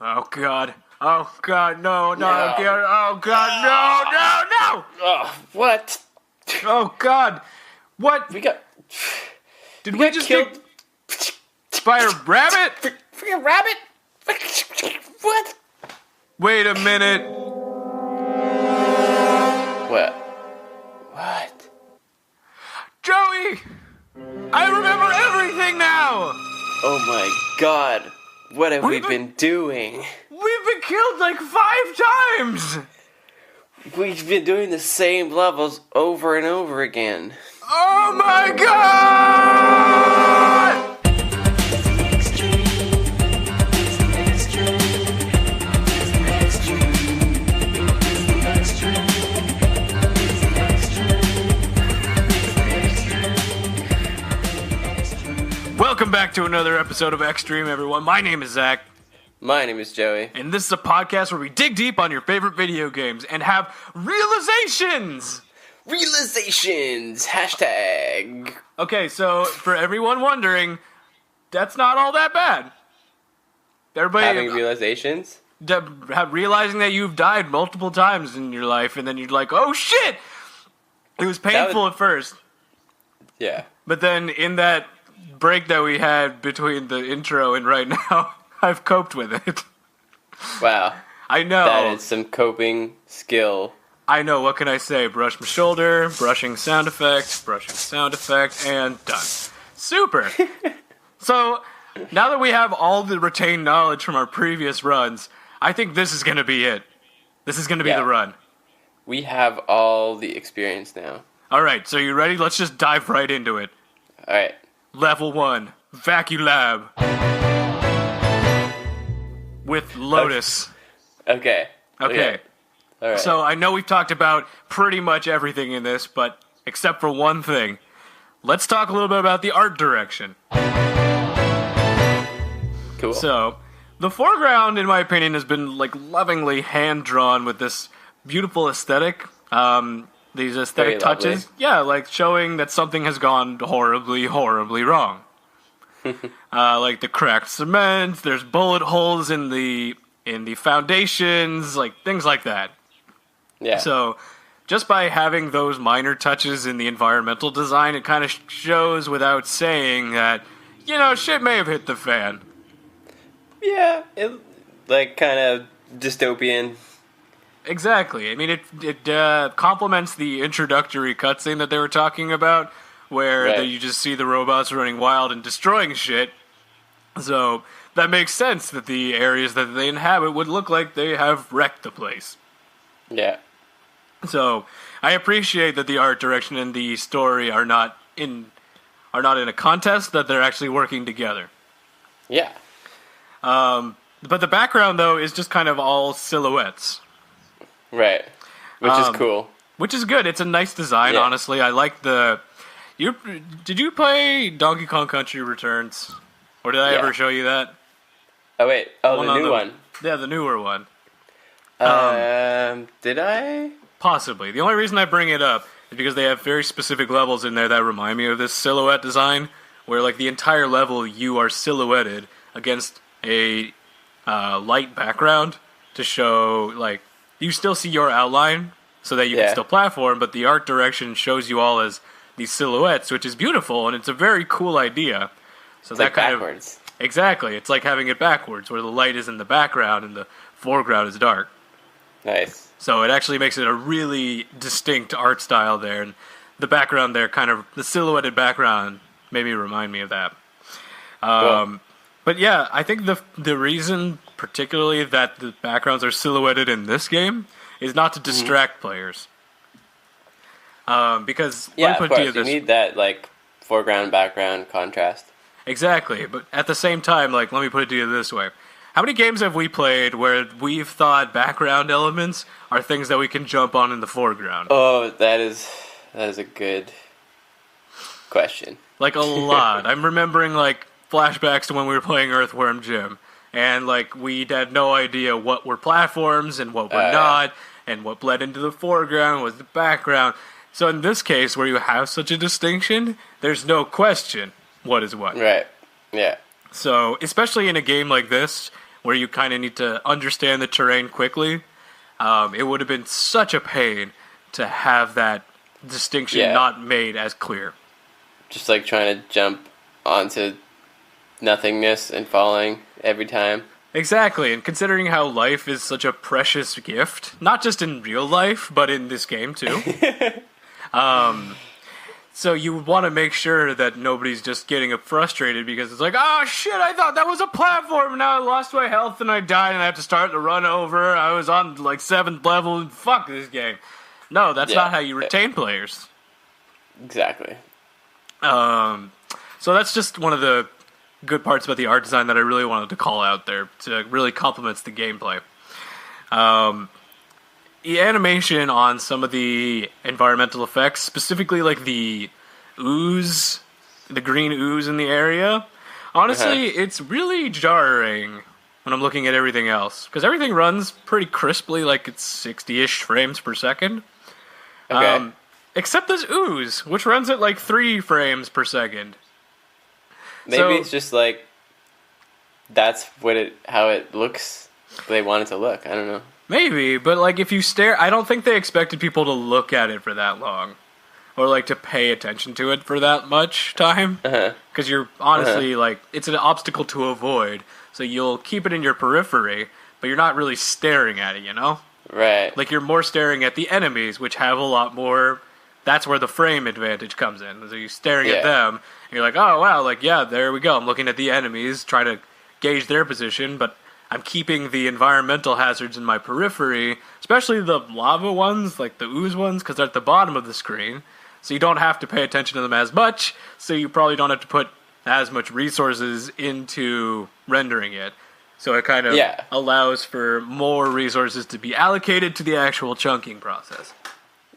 Oh God. Oh God, no. No. Oh God, no. Oh, what? Oh God. What? We got Did we just killed get by a rabbit? freaking rabbit? What? Wait a minute. What? Joey! I remember everything now! Oh my God. What have we been doing? We've been killed like 5 times! We've been doing the same levels over and over again. Oh my God! Welcome back to another episode of Extreme, everyone. My name is Zach. My name is Joey. And this is a podcast where we dig deep on your favorite video games and have realizations! Realizations! Hashtag. Okay, so for everyone wondering, that's not all that bad. Everybody Having realizations? realizing that you've died multiple times in your life, and then you're like, oh shit! It was painful at first. Yeah. But then in that break that we had between the intro and right now, I've coped with it. Wow. I know. That is some coping skill. I know, what can I say? Brush my shoulder, brushing sound effect, and done. Super! So, now that we have all the retained knowledge from our previous runs, I think this is going to be it. This is going to be the run. We have all the experience now. Alright, so you ready? Let's just dive right into it. Alright. Level 1, Vacuum Lab. With Lotus. Okay. Okay. Alright. So I know we've talked about pretty much everything in this, but except for one thing. Let's talk a little bit about the art direction. Cool. So, the foreground, in my opinion, has been like lovingly hand-drawn with this beautiful aesthetic. These aesthetic Very touches. lovely. Yeah, like showing that something has gone horribly, horribly wrong. Like the cracked cement, there's bullet holes in the foundations, like things like that. Yeah. So, just by having those minor touches in the environmental design, it kind of shows without saying that, you know, shit may have hit the fan. Yeah, it like kind of dystopian. Exactly. I mean, it complements the introductory cutscene that they were talking about, where you just see the robots running wild and destroying shit. So that makes sense that the areas that they inhabit would look like they have wrecked the place. Yeah. So I appreciate that the art direction and the story are not in a contest, that they're actually working together. Yeah. But the background, though, is just kind of all silhouettes. Right. Which is cool. Which is good. It's a nice design, honestly. I like the... Did you play Donkey Kong Country Returns? Or did I ever show you that? Oh, wait. Oh, the new one. Yeah, the newer one. Did I? Possibly. The only reason I bring it up is because they have very specific levels in there that remind me of this silhouette design, where, like, the entire level you are silhouetted against a light background to show, like, you still see your outline so that you can still platform, but the art direction shows you all as these silhouettes, which is beautiful, and it's a very cool idea. So It's that like kind backwards. of exactly, it's like having it backwards, where the light is in the background and the foreground is dark. Nice. So it actually makes it a really distinct art style there, and the background there, kind of the silhouetted background, made me remind me of that. Cool. But yeah, I think the reason, particularly, that the backgrounds are silhouetted in this game is not to distract players. Because Yeah, of course. You need that, like, foreground, background contrast. Exactly, but at the same time, like, let me put it to you this way. How many games have we played where we've thought background elements are things that we can jump on in the foreground? Oh, that is a good question. Like, a lot. I'm remembering, like, flashbacks to when we were playing Earthworm Jim. And, like, we had no idea what were platforms and what were not, and what bled into the foreground was the background. So in this case, where you have such a distinction, there's no question what is what. Right. Yeah. So, especially in a game like this, where you kind of need to understand the terrain quickly, it would have been such a pain to have that distinction not made as clear. Just like trying to jump onto nothingness and falling every time. Exactly, and considering how life is such a precious gift, not just in real life, but in this game too. So you want to make sure that nobody's just getting frustrated because it's like, oh shit, I thought that was a platform, and now I lost my health and I died and I have to start the run over. I was on like 7th level and fuck this game. No, that's not how you retain players. Exactly. So that's just one of the good parts about the art design that I really wanted to call out there to really complements the gameplay. The animation on some of the environmental effects, specifically like the ooze, the green ooze in the area, honestly, it's really jarring when I'm looking at everything else. Because everything runs pretty crisply, like it's 60-ish frames per second. Okay. Except this ooze, which runs at like 3 frames per second. Maybe it's just like, that's how it looks, they want it to look. I don't know. Maybe, but like if you stare, I don't think they expected people to look at it for that long, or like to pay attention to it for that much time. Because you're honestly like it's an obstacle to avoid, so you'll keep it in your periphery, but you're not really staring at it, you know? Right. Like you're more staring at the enemies, which have a lot more. That's where the frame advantage comes in. So you're staring at them, and you're like, oh wow, like yeah, there we go. I'm looking at the enemies, trying to gauge their position, but I'm keeping the environmental hazards in my periphery, especially the lava ones, like the ooze ones, because they're at the bottom of the screen. So you don't have to pay attention to them as much, so you probably don't have to put as much resources into rendering it. So it kind of allows for more resources to be allocated to the actual chunking process.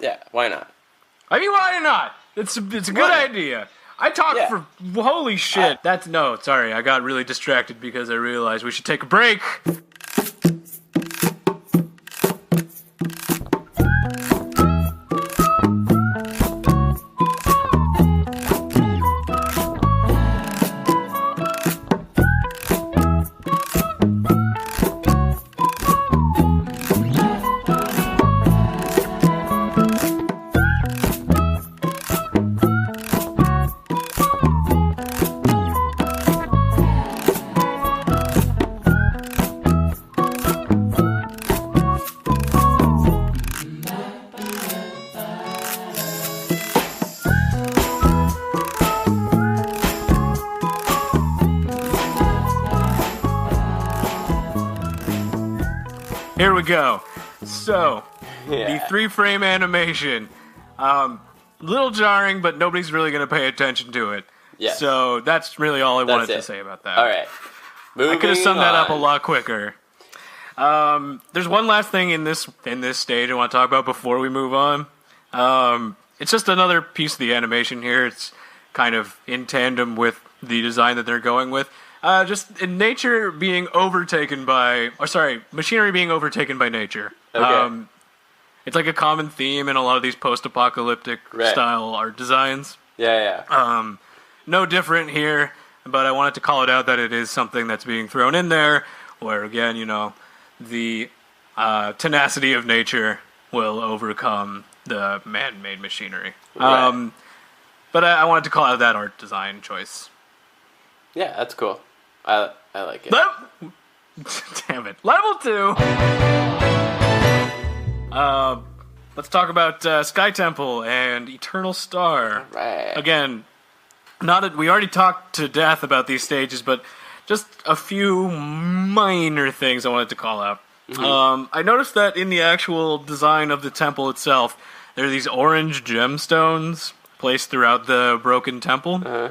Yeah, why not? I mean, why not? It's a good idea. I talked for holy shit. Sorry, I got really distracted because I realized we should take a break. Here we go. So, the 3-frame animation. Little jarring, but nobody's really going to pay attention to it. Yes. So, that's really all I wanted to say about that. All right. I could have summed that up a lot quicker. There's one last thing in this stage I want to talk about before we move on. It's just another piece of the animation here. It's kind of in tandem with the design that they're going with. Just in nature being overtaken by... machinery being overtaken by nature. Okay. It's like a common theme in a lot of these post-apocalyptic style art designs. Yeah. No different here, but I wanted to call it out that it is something that's being thrown in there, where, again, you know, the tenacity of nature will overcome the man-made machinery. Right. But I wanted to call out that art design choice. Yeah, that's cool. I like it. Damn it. Level 2! Let's talk about Sky Temple and Eternal Star. Right. Again, we already talked to death about these stages, but just a few minor things I wanted to call out. Mm-hmm. I noticed that in the actual design of the temple itself, there are these orange gemstones placed throughout the broken temple. Uh-huh.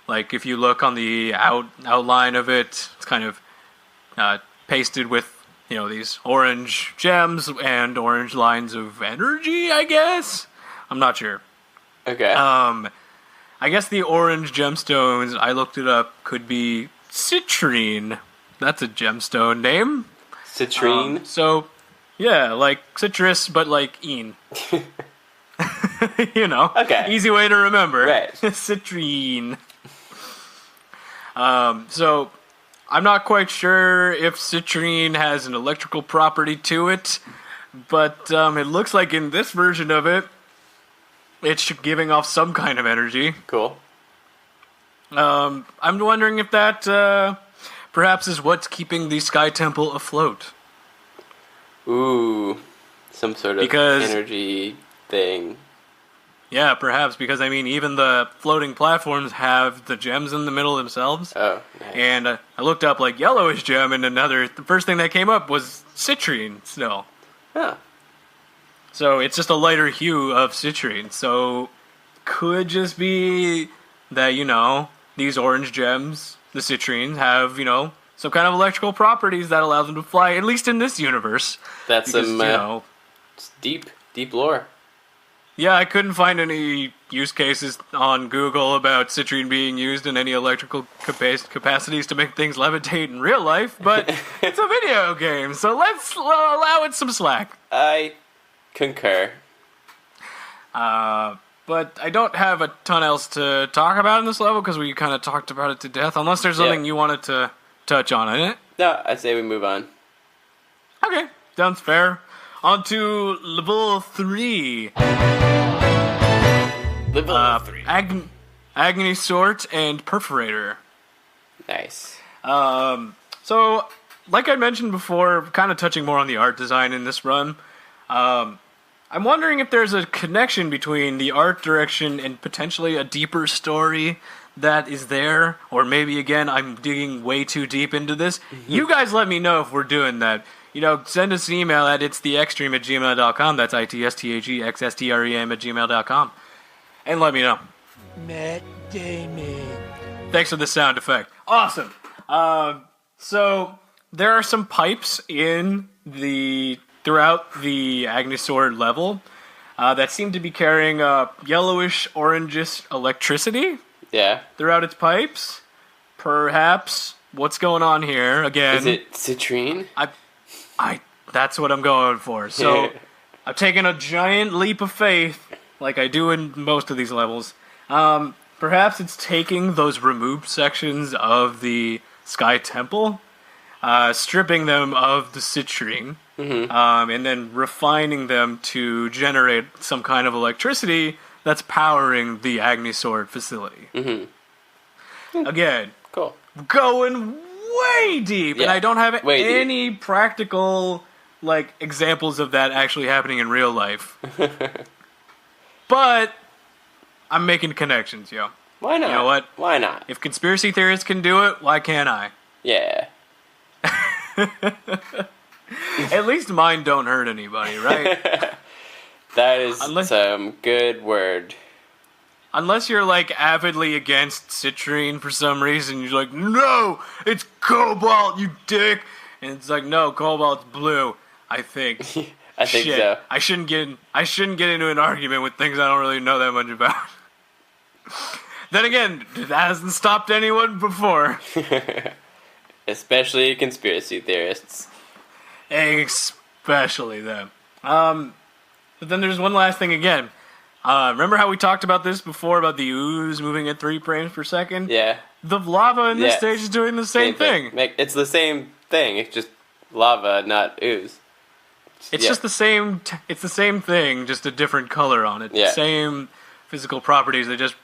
Like, if you look on the outline of it, it's kind of pasted with, you know, these orange gems and orange lines of energy, I guess? I'm not sure. Okay. I guess the orange gemstones, I looked it up, could be citrine. That's a gemstone name. Citrine? So, yeah, like citrus, but like "ine." You know? Okay. Easy way to remember. Right. Citrine. So, I'm not quite sure if citrine has an electrical property to it, but it looks like in this version of it, it's giving off some kind of energy. Cool. I'm wondering if that perhaps is what's keeping the Sky Temple afloat. Ooh, some sort of energy thing. Yeah, perhaps, because, I mean, even the floating platforms have the gems in the middle themselves. Oh, nice. And I looked up, like, yellowish gem, and the first thing that came up was citrine still. Huh. So it's just a lighter hue of citrine. So could just be that, these orange gems, the citrines, have, some kind of electrical properties that allows them to fly, at least in this universe. That's some, deep lore. Yeah, I couldn't find any use cases on Google about citrine being used in any electrical capacities to make things levitate in real life, but it's a video game, so let's allow it some slack. I concur. But I don't have a ton else to talk about in this level because we kind of talked about it to death, unless there's something you wanted to touch on in it. No, I'd say we move on. Okay, sounds fair. On to level 3. Level 3. Agony Sort and Perforator. Nice. So, like I mentioned before, kind of touching more on the art design in this run, I'm wondering if there's a connection between the art direction and potentially a deeper story that is there, or maybe, again, I'm digging way too deep into this. Mm-hmm. You guys let me know if we're doing that. Send us an email at itstheextreme@gmail.com. That's itsthegxstrem@gmail.com. And let me know. Matt Damon. Thanks for the sound effect. Awesome. So there are some pipes throughout the Agony Sword level that seem to be carrying yellowish, orangish electricity. Yeah. Throughout its pipes. Perhaps. What's going on here? Again. Is it citrine? That's what I'm going for. So I've taken a giant leap of faith, like I do in most of these levels. Perhaps it's taking those removed sections of the Sky Temple, stripping them of the citrine, and then refining them to generate some kind of electricity that's powering the Agony Sword facility. Mm-hmm. Again, cool. Going way deep, and I don't have any practical examples of that actually happening in real life. But I'm making connections, yo. Why not? You know what? Why not? If conspiracy theorists can do it, why can't I? Yeah. At least mine don't hurt anybody, right? That is some good word. Unless you're avidly against citrine for some reason, you're like, no, it's cobalt, you dick. And it's like, no, cobalt's blue. I think. I think so. I shouldn't get into an argument with things I don't really know that much about. Then again, that hasn't stopped anyone before. Especially conspiracy theorists. Especially them. But then there's one last thing again. Remember how we talked about this before, about the ooze moving at 3 frames per second? Yeah. The lava in this stage is doing the same thing. It's the same thing. It's just lava, not ooze. It's just the same. It's the same thing, just a different color on it. Yeah. Same physical properties. They just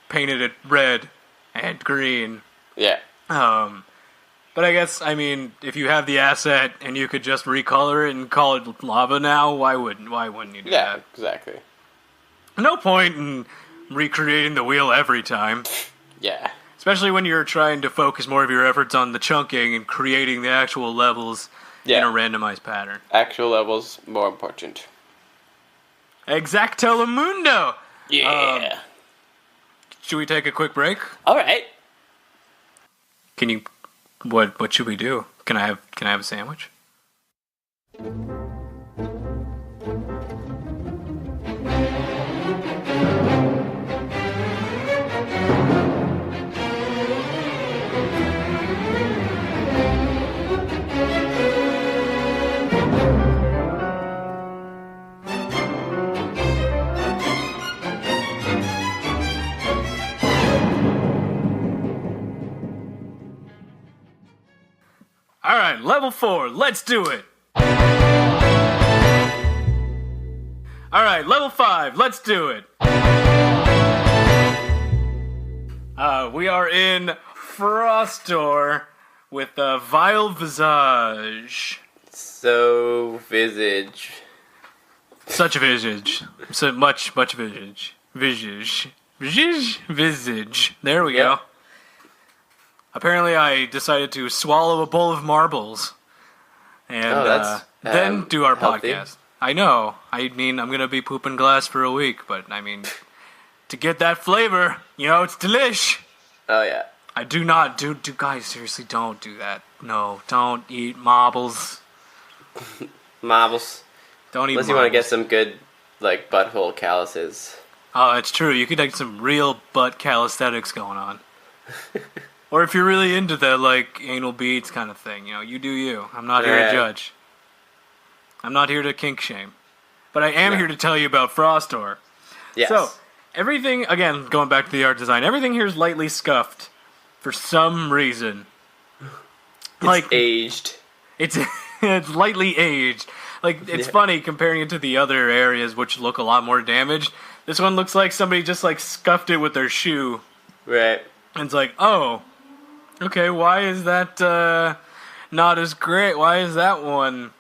painted it red and green. Yeah. But I guess, if you have the asset and you could just recolor it and call it lava now, why wouldn't you do that? Yeah, exactly. No point in recreating the wheel every time. Yeah. Especially when you're trying to focus more of your efforts on the chunking and creating the actual levels in a randomized pattern. Actual levels more important. Exactelemundo! Yeah. Should we take a quick break? All right. Can you... What should we do? Can I have a sandwich? right, level 4. Let's do it. All right, level 5. Let's do it. We are in Frostor with Vile Visage. So visage. Such a visage. So much visage. Visage. There we go. Apparently I decided to swallow a bowl of marbles. And then do our healthy. podcast. I know. I mean, I'm going to be pooping glass for a week, but I mean, to get that flavor, it's delish. Oh, yeah. I do not do guys, seriously, don't do that. No, don't eat marbles. Marbles. Don't eat Unless marbles. you want to get some good, butthole calluses. Oh, that's true. You could get some real butt calisthenics going on. Or if you're really into that, anal beads kind of thing, you do you. I'm not here to judge. I'm not here to kink shame. But I am here to tell you about Frostor. Yes. So, everything, again, going back to the art design, everything here is lightly scuffed for some reason. It's aged. It's lightly aged. It's funny comparing it to the other areas, which look a lot more damaged. This one looks like somebody just, scuffed it with their shoe. Right. And it's oh, okay, why is that not as great? Why is that one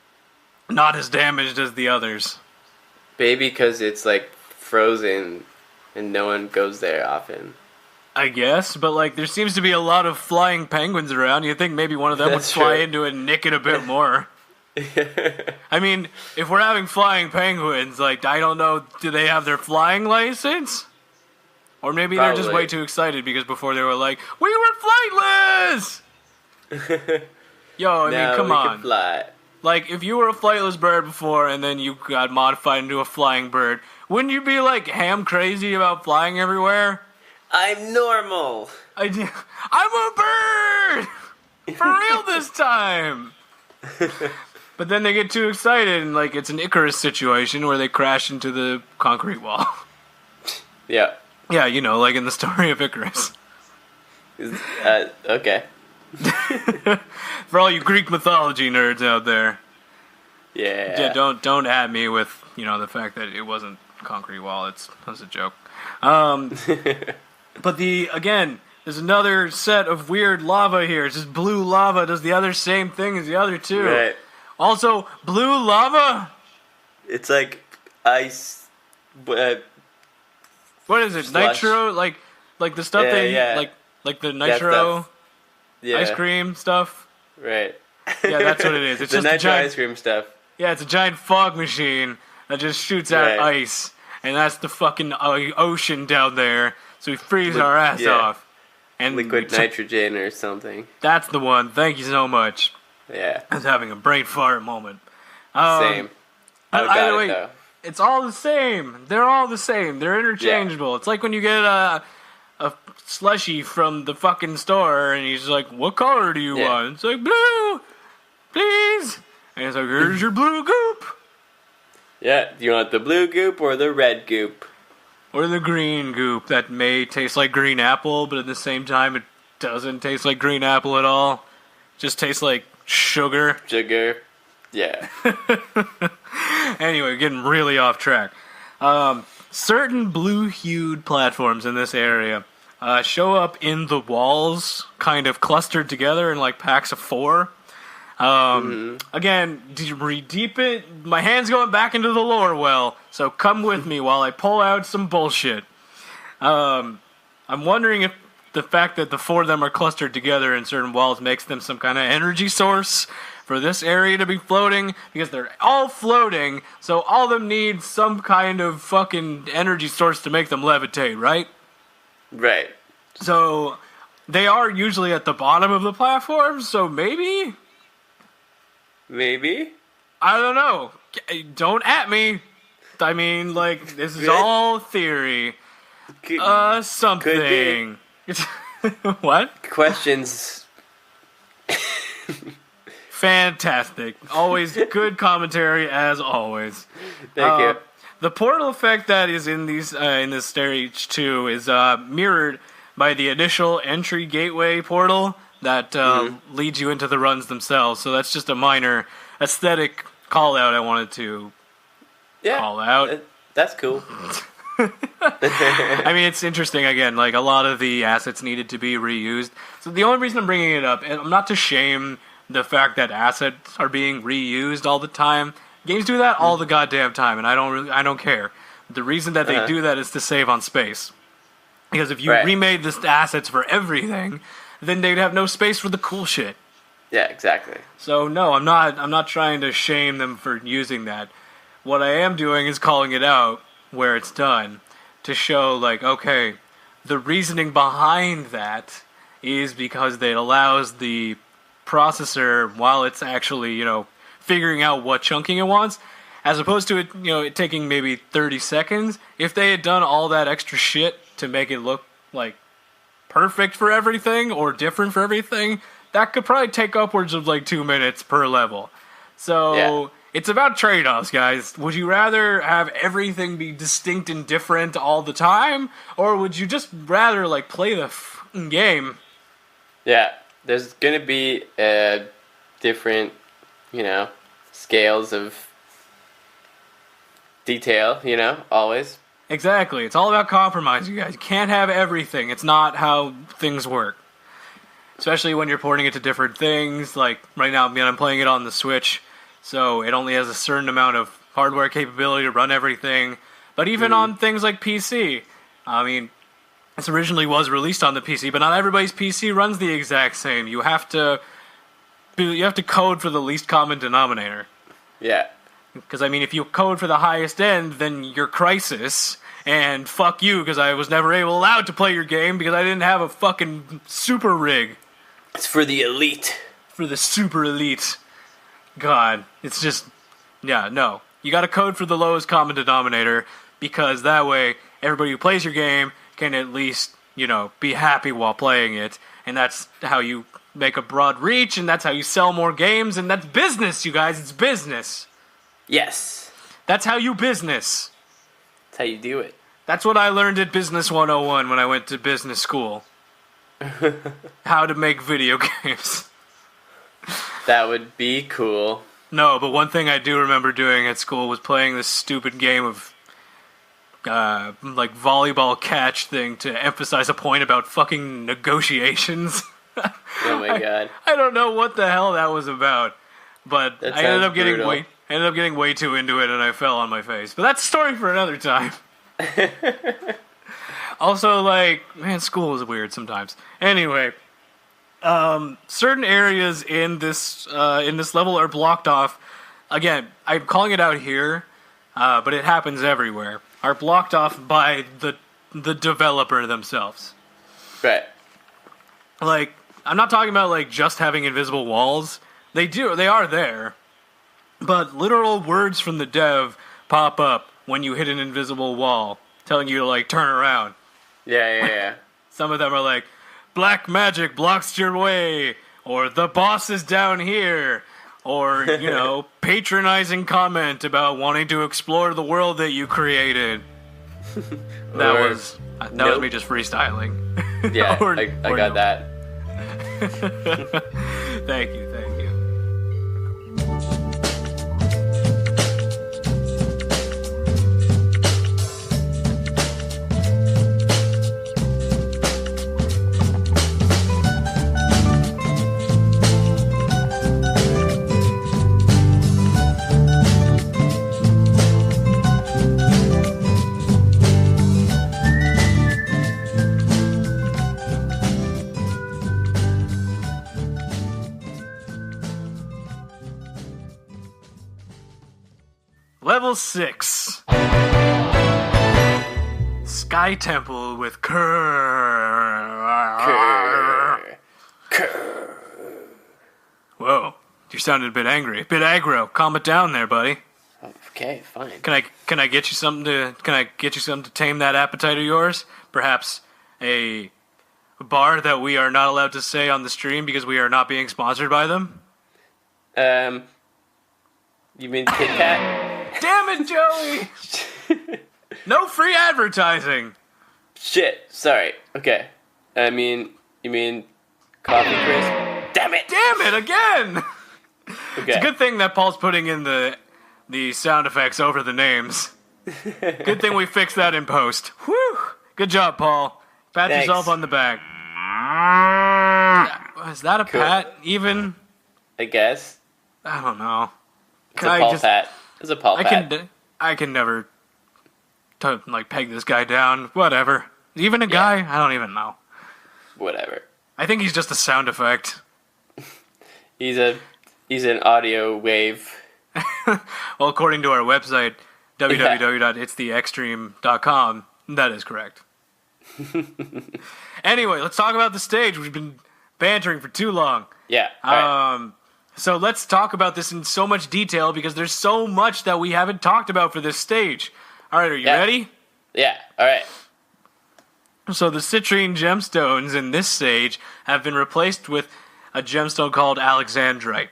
not as damaged as the others? Maybe because it's, frozen and no one goes there often. I guess, but, there seems to be a lot of flying penguins around. You'd think maybe one of them would fly into it and nick it a bit more. I mean, if we're having flying penguins, I don't know, do they have their flying license? Or maybe they're just way too excited because before they were we were flightless! Yo, I mean, come on. Can fly. If you were a flightless bird before and then you got modified into a flying bird, wouldn't you be, ham crazy about flying everywhere? I'm normal. I'm a bird! For real this time! But then they get too excited and, it's an Icarus situation where they crash into the concrete wall. Yeah. Yeah, in the story of Icarus. Okay. For all you Greek mythology nerds out there. Yeah. Yeah, don't at me with, the fact that it wasn't concrete wall. That was a joke. But there's another set of weird lava here. It's just blue lava. It does the other same thing as the other two. Right. Also, blue lava? It's ice. What is it? Slush. Nitro? Like the stuff like the nitro ice cream stuff? Right. Yeah, that's what it is. It's the just a nitro giant ice cream stuff. Yeah, it's a giant fog machine that just shoots out ice. And that's the fucking ocean down there. So we freeze our ass off. And liquid nitrogen or something. That's the one. Thank you so much. Yeah. I was having a brain fart moment. Same. Either way, it's all the same. They're all the same. They're interchangeable. Yeah. It's like when you get a slushie from the fucking store and he's like, what color do you want? It's blue, please. And it's here's your blue goop. Yeah, do you want the blue goop or the red goop? Or the green goop that may taste like green apple, but at the same time it doesn't taste like green apple at all. It just tastes like sugar. Sugar. Yeah. Anyway, getting really off track. Certain blue-hued platforms in this area show up in the walls, kind of clustered together in packs of 4. Again, deep it. My hand's going back into the lore well, so come with me while I pull out some bullshit. I'm wondering if the fact that the 4 of them are clustered together in certain walls makes them some kind of energy source for this area to be floating, because they're all floating, so all of them need some kind of fucking energy source to make them levitate, right? Right. So they are usually at the bottom of the platform, so maybe? Maybe? I don't know. Don't at me. I mean, this is all theory. Something. What? Questions. Fantastic. Always good commentary, as always. Thank you. The portal effect that is in this stage 2 is mirrored by the initial entry gateway portal that leads you into the runs themselves. So that's just a minor aesthetic call out I wanted to call out. That's cool. I mean, it's interesting, again, like, a lot of the assets needed to be reused. So the only reason I'm bringing it up, and I'm not to shame the fact that assets are being reused all the time. Games do that all the goddamn time, and I don't care. The reason that they do that is to save on space. Because if you remade the assets for everything, then they'd have no space for the cool shit. Yeah, exactly. So no, I'm not trying to shame them for using that. What I am doing is calling it out where it's done to show, like, okay, the reasoning behind that is because it allows the processor, while it's actually, figuring out what chunking it wants, as opposed to it taking maybe 30 seconds, if they had done all that extra shit to make it look like perfect for everything or different for everything, that could probably take upwards of like 2 minutes per level. So it's about trade-offs, guys. Would you rather have everything be distinct and different all the time, or would you just rather like play the f***ing game? Yeah, there's gonna be different, scales of detail, always. Exactly. It's all about compromise, you guys. You can't have everything. It's not how things work. Especially when you're porting it to different things. Like, right now, I'm playing it on the Switch, so it only has a certain amount of hardware capability to run everything. But even on things like PC, I mean, this originally was released on the PC, but not everybody's PC runs the exact same. You have to code for the least common denominator. Yeah. Because, I mean, if you code for the highest end, then you're Crysis, and fuck you, because I was never allowed to play your game because I didn't have a fucking super rig. It's for the elite. For the super elite. God, it's just, no. You gotta code for the lowest common denominator, because that way, everybody who plays your game can at least, be happy while playing it, and that's how you make a broad reach, and that's how you sell more games, and that's business, you guys, it's business. Yes. That's how you business. That's how you do it. That's what I learned at Business 101 when I went to business school. How to make video games. That would be cool. No, but one thing I do remember doing at school was playing this stupid game of like volleyball catch thing to emphasize a point about fucking negotiations. Oh my god. I don't know what the hell that was about, but I ended up getting way too into it and I fell on my face. But that's a story for another time. Also, like, man, school is weird sometimes. Anyway, certain areas in this level are blocked off. Again, I'm calling it out here, but it happens everywhere. Are blocked off by the developer themselves. Right. Like, I'm not talking about like just having invisible walls. They are there, but literal words from the dev pop up when you hit an invisible wall, telling you to like turn around. Yeah. Some of them are like, black magic blocks your way, or the boss is down here, or, patronizing comment about wanting to explore the world that you created. That was me just freestyling. Yeah, I got that. Thank you. Level 6. Sky Temple with Kerr. Whoa, you sounded a bit angry, a bit aggro. Calm it down there, buddy. Okay, fine. Can I get you something to tame that appetite of yours? Perhaps a bar that we are not allowed to say on the stream because we are not being sponsored by them? You mean Kit Kat? Damn it, Joey! No free advertising. Shit. Sorry. Okay. You mean Coffee crisp. Damn it! Damn it, again! Okay. It's a good thing that Paul's putting in the sound effects over the names. Good thing we fixed that in post. Whew! Good job, Paul. Pat Thanks. yourself on the back. Is that a pat, even? I guess. I don't know. It's a Paul pat. It's a Paul pat. I can never peg this guy down. Whatever. Even a guy? I don't even know. Whatever. I think he's just a sound effect. He's an audio wave. Well, according to our website, www.itstheextreme.com, that is correct. Anyway, let's talk about the stage. We've been bantering for too long. Yeah. Right. So let's talk about this in so much detail because there's so much that we haven't talked about for this stage. All right, are you ready? Yeah. All right. So the citrine gemstones in this stage have been replaced with a gemstone called alexandrite.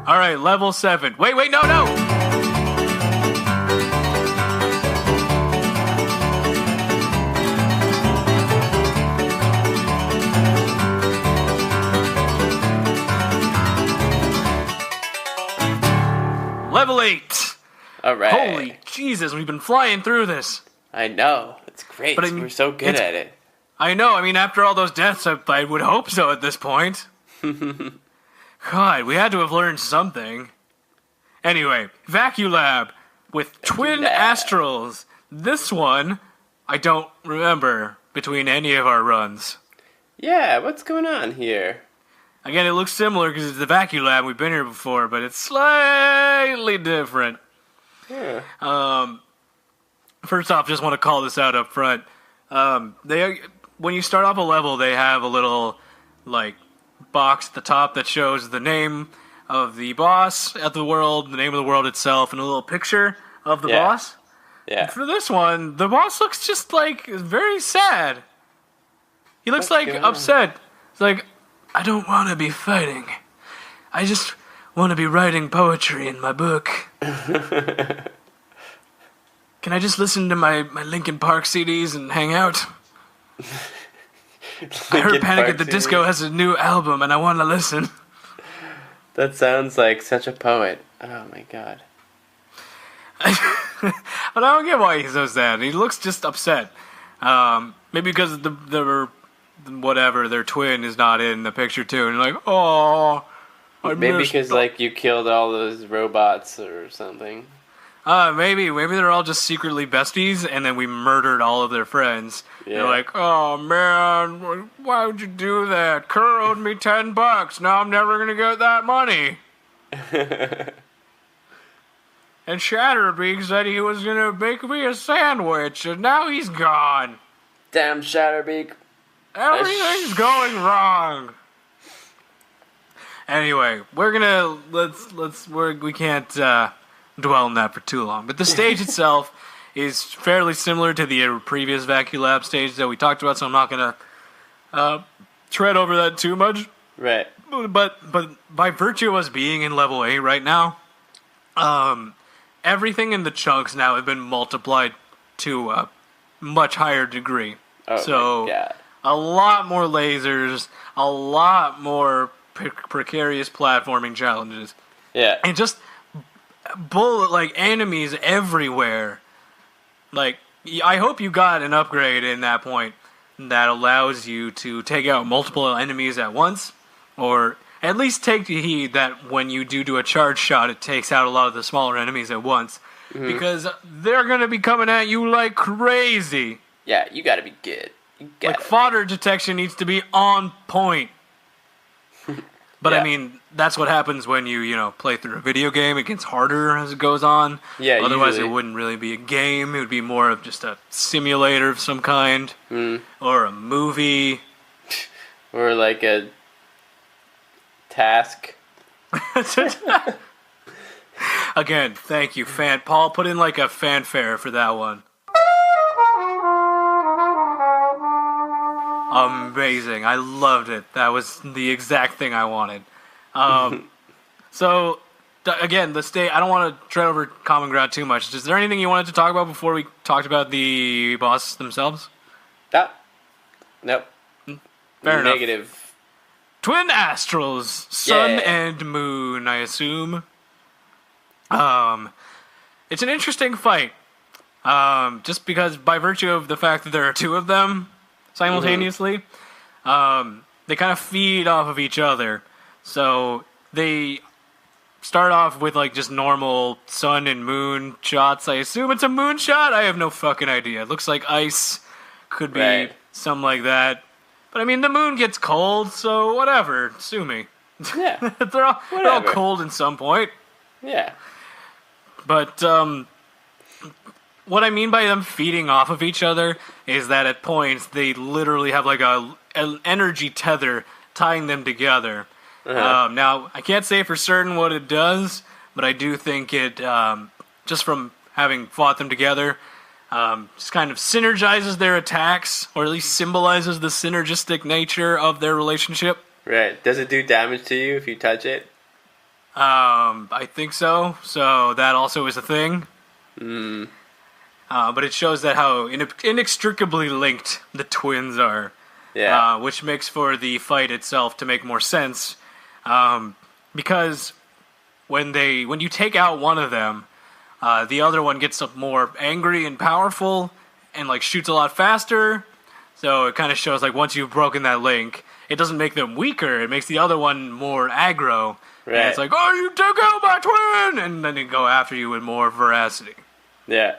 All right, level 7. Wait, no! Level 8. All right. Holy Jesus, we've been flying through this. I know. It's great. But I mean, we're so good at it. I know. I mean, after all those deaths, I would hope so at this point. God, we had to have learned something. Anyway, Vaculab with twin astrals. This one, I don't remember between any of our runs. Yeah, what's going on here? Again, it looks similar because it's the Vaculab. We've been here before, but it's slightly different. Yeah. First off, just want to call this out up front. When you start off a level, they have a little, box at the top that shows the name of the boss at the world, the name of the world itself, and a little picture of the boss. Yeah. And for this one, the boss looks just very sad. He looks upset. It's like, I don't want to be fighting. I just want to be writing poetry in my book. Can I just listen to my Linkin Park CDs and hang out? I heard Panic at the Disco has a new album and I want to listen. That sounds like such a poet. Oh my god. But I don't get why he's so sad. He looks just upset. Maybe because their twin is not in the picture too. And you're like, oh, maybe because you killed all those robots or something. Maybe they're all just secretly besties, and then we murdered all of their friends. Yeah. They're like, oh man, why would you do that? Kerr owed me $10. Now I'm never gonna get that money. And Shatterbeak said he was gonna make me a sandwich, and now he's gone. Damn Shatterbeak. Everything's going wrong. Anyway, we can't dwell on that for too long. But the stage itself is fairly similar to the previous Vaculab stage that we talked about, so I'm not gonna tread over that too much. Right. But by virtue of us being in level 8 right now, everything in the chunks now have been multiplied to a much higher degree. Oh, so my God. A lot more lasers, a lot more precarious platforming challenges. Yeah. And just enemies everywhere. I hope you got an upgrade in that point that allows you to take out multiple enemies at once, or at least take the heed that when you do a charge shot, it takes out a lot of the smaller enemies at once. Mm-hmm. Because they're going to be coming at you like crazy. Yeah, you got to be good. Fodder detection needs to be on point. But yeah. I mean, that's what happens when you play through a video game. It gets harder as it goes on. Yeah, otherwise usually. It wouldn't really be a game. It would be more of just a simulator of some kind. Or a movie. Or a task. Again, thank you, Paul. Put in a fanfare for that one. amazing. I loved it. That was the exact thing I wanted. So, again, the state. I don't want to tread over common ground too much. Is there anything you wanted to talk about before we talked about the boss themselves? Nope. Fair enough. Negative. Twin astrals, sun Yeah. and moon, I assume. It's an interesting fight. Just because by virtue of the fact that there are two of them simultaneously, they kind of feed off of each other. So they start off with like just normal sun and moon shots. I assume it's a moon shot. I have no fucking idea. It looks like ice. Could be Right. something like that. But I mean, the moon gets cold, so whatever. Sue me. Yeah. they're all Whatever. cold at some point. Yeah. But what I mean by them feeding off of each other is that at points they literally have like an energy tether tying them together. Now, I can't say for certain what it does, but I do think it, just from having fought them together, just kind of synergizes their attacks, or at least symbolizes the synergistic nature of their relationship. Right. Does it do damage to you if you touch it? I think so. So that also is a thing. But it shows that how inextricably linked the twins are. Yeah. Which makes for the fight itself to make more sense. Because when you take out one of them, the other one gets more angry and powerful and like shoots a lot faster. So it kind of shows like once you've broken that link, it doesn't make them weaker. It makes the other one more aggro. Right. And it's like, oh, you took out my twin! And then they go after you with more veracity. Yeah.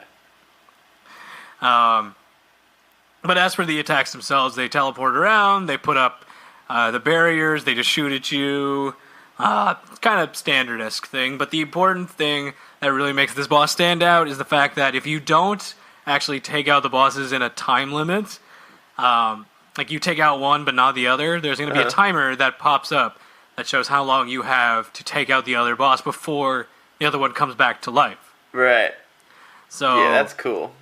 But as for the attacks themselves, they teleport around, they put up the barriers, they just shoot at you. Kind of standard-esque thing, but the important thing that really makes this boss stand out is the fact that if you don't actually take out the bosses in a time limit, like you take out one but not the other, there's going to be a timer that pops up that shows how long you have to take out the other boss before the other one comes back to life. Right. So Yeah, that's cool.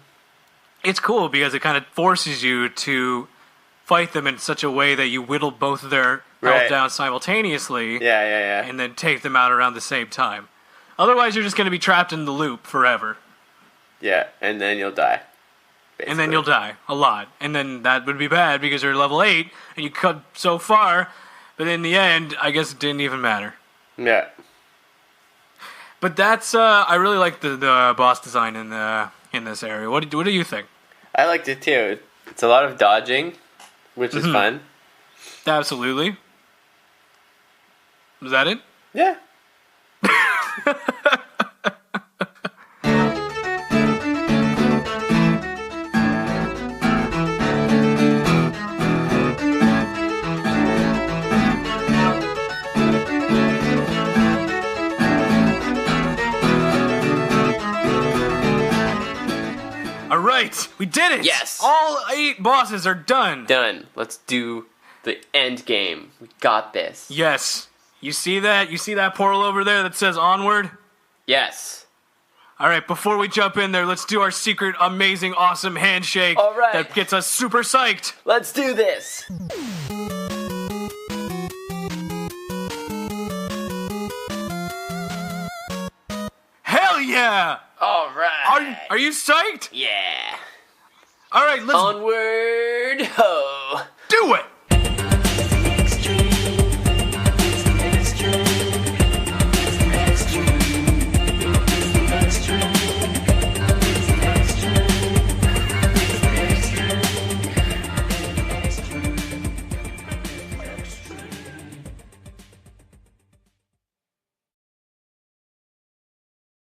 it's cool because it kind of forces you to fight them in such a way that you whittle both of their health Right. down simultaneously. Yeah. And then take them out around the same time. Otherwise, you're just going to be trapped in the loop forever. Yeah, and then you'll die. And then basically. you'll die a lot. And then that would be bad because you're level 8 and you cut so far. But in the end, I guess it didn't even matter. Yeah. But that's, I really like the boss design in this area. What do you think? I liked it too. It's a lot of dodging, which is fun. Absolutely. Was that it? Yeah. All right, we did it. Yes. All 8 bosses are done. Done. Let's do the end game. We got this. Yes. You see that? You see that portal over there that says onward? Yes. All right, before we jump in there, let's do our secret, amazing, awesome handshake All right. that gets us super psyched. Let's do this. Hell yeah! All right. Are you psyched? Yeah. All right, let's Onward ho. do it.